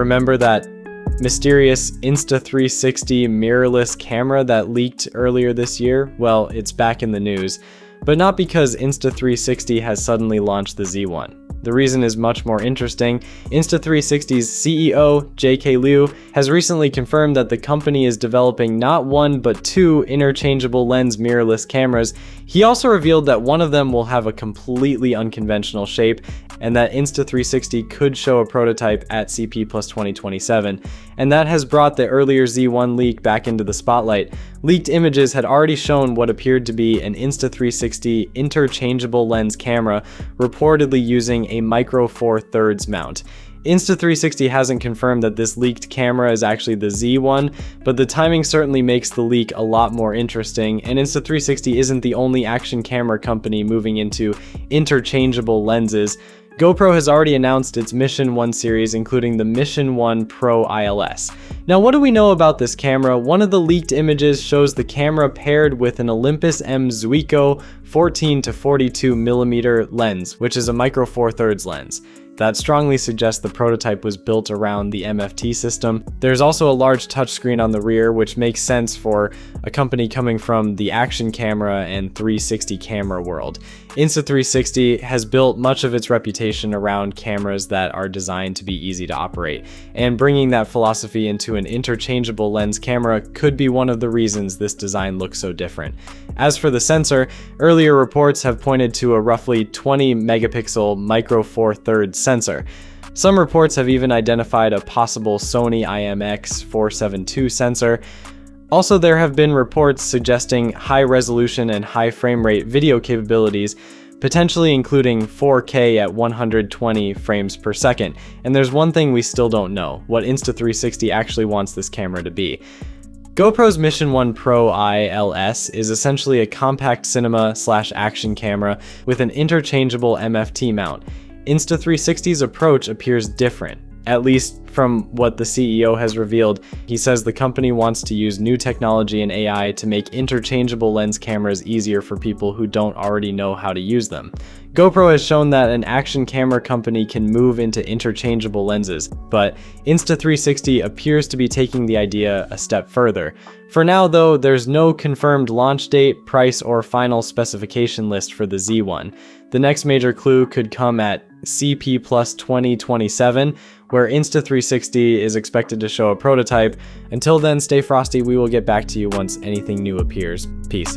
Remember that mysterious Insta360 mirrorless camera that leaked earlier this year? Well, it's back in the news, but not because Insta360 has suddenly launched the Z ONE. The reason is much more interesting. Insta360's CEO JK Liu has recently confirmed that the company is developing not one but two interchangeable lens mirrorless cameras. He also revealed that one of them will have a completely unconventional shape and that Insta360 could show a prototype at CP Plus 2027. And that has brought the earlier Z ONE leak back into the spotlight. Leaked images had already shown what appeared to be an Insta360 interchangeable lens camera, reportedly using a micro four thirds mount. Insta360 hasn't confirmed that this leaked camera is actually the Z ONE, but the timing certainly makes the leak a lot more interesting, and Insta360 isn't the only action camera company moving into interchangeable lenses. GoPro has already announced its Mission 1 series, including the Mission 1 PRO ILS. Now, what do we know about this camera? One of the leaked images shows the camera paired with an Olympus M Zuiko 14 to 42 millimeter lens, which is a micro four thirds lens. That strongly suggests the prototype was built around the MFT system. There's also a large touchscreen on the rear, which makes sense for a company coming from the action camera and 360 camera world. Insta360 has built much of its reputation around cameras that are designed to be easy to operate, and bringing that philosophy into an interchangeable lens camera could be one of the reasons this design looks so different. As for the sensor, earlier reports have pointed to a roughly 20 megapixel micro four thirds sensor. Some reports have even identified a possible Sony IMX472 sensor. Also, there have been reports suggesting high resolution and high frame rate video capabilities, potentially including 4K at 120 frames per second. And there's one thing we still don't know: what Insta360 actually wants this camera to be. GoPro's Mission 1 PRO ILS is essentially a compact cinema / action camera with an interchangeable MFT mount. Insta360's approach appears different, at least from what the CEO has revealed. He says the company wants to use new technology and AI to make interchangeable lens cameras easier for people who don't already know how to use them. GoPro has shown that an action camera company can move into interchangeable lenses, but Insta360 appears to be taking the idea a step further. For now though, there's no confirmed launch date, price, or final specification list for the Z ONE. The next major clue could come at CP Plus 2027, where Insta360 is expected to show a prototype. Until then, stay frosty. We will get back to you once anything new appears. Peace.